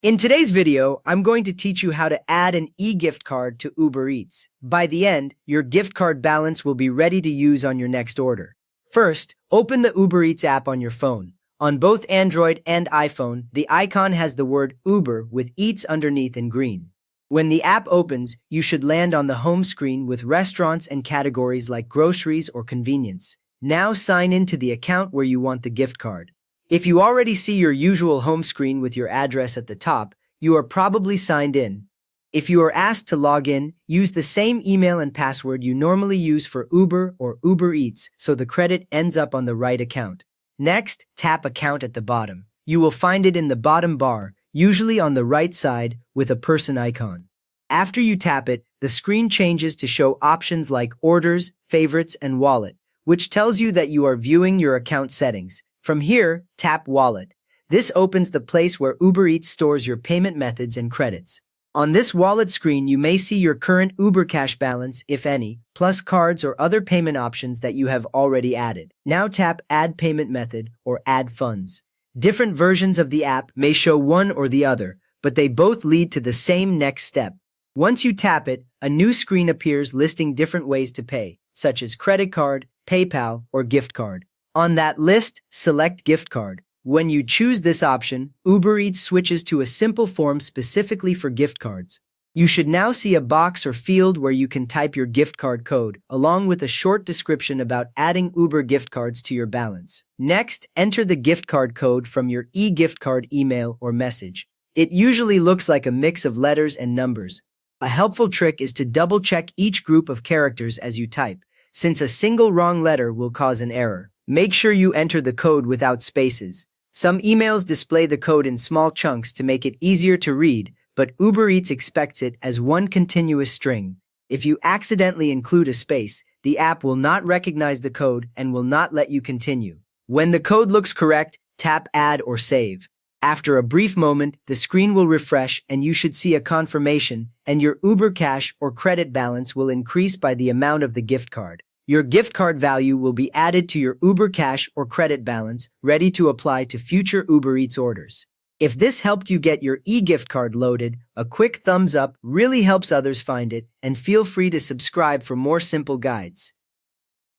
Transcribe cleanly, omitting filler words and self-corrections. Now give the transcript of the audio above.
In today's video, I'm going to teach you how to add an e-gift card to Uber Eats. By the end, your gift card balance will be ready to use on your next order. First, open the Uber Eats app on your phone. On both Android and iPhone, the icon has the word Uber with Eats underneath in green. When the app opens, you should land on the home screen with restaurants and categories like groceries or convenience. Now sign in to the account where you want the gift card. If you already see your usual home screen with your address at the top, you are probably signed in. If you are asked to log in, use the same email and password you normally use for Uber or Uber Eats so the credit ends up on the right account. Next, tap Account at the bottom. You will find it in the bottom bar, usually on the right side, with a person icon. After you tap it, the screen changes to show options like Orders, Favorites, and Wallet, which tells you that you are viewing your account settings. From here, tap Wallet. This opens the place where Uber Eats stores your payment methods and credits. On this wallet screen, you may see your current Uber Cash balance, if any, plus cards or other payment options that you have already added. Now tap Add Payment Method or Add Funds. Different versions of the app may show one or the other, but they both lead to the same next step. Once you tap it, a new screen appears listing different ways to pay, such as credit card, PayPal, or gift card. On that list, select gift card. When you choose this option, Uber Eats switches to a simple form specifically for gift cards. You should now see a box or field where you can type your gift card code, along with a short description about adding Uber gift cards to your balance. Next, enter the gift card code from your e-gift card email or message. It usually looks like a mix of letters and numbers. A helpful trick is to double-check each group of characters as you type, since a single wrong letter will cause an error. Make sure you enter the code without spaces. Some emails display the code in small chunks to make it easier to read, but Uber Eats expects it as one continuous string. If you accidentally include a space, the app will not recognize the code and will not let you continue. When the code looks correct, tap Add or Save. After a brief moment, the screen will refresh and you should see a confirmation, and your Uber Cash or credit balance will increase by the amount of the gift card. Your gift card value will be added to your Uber Cash or credit balance, ready to apply to future Uber Eats orders. If this helped you get your e-gift card loaded, a quick thumbs up really helps others find it, and feel free to subscribe for more simple guides.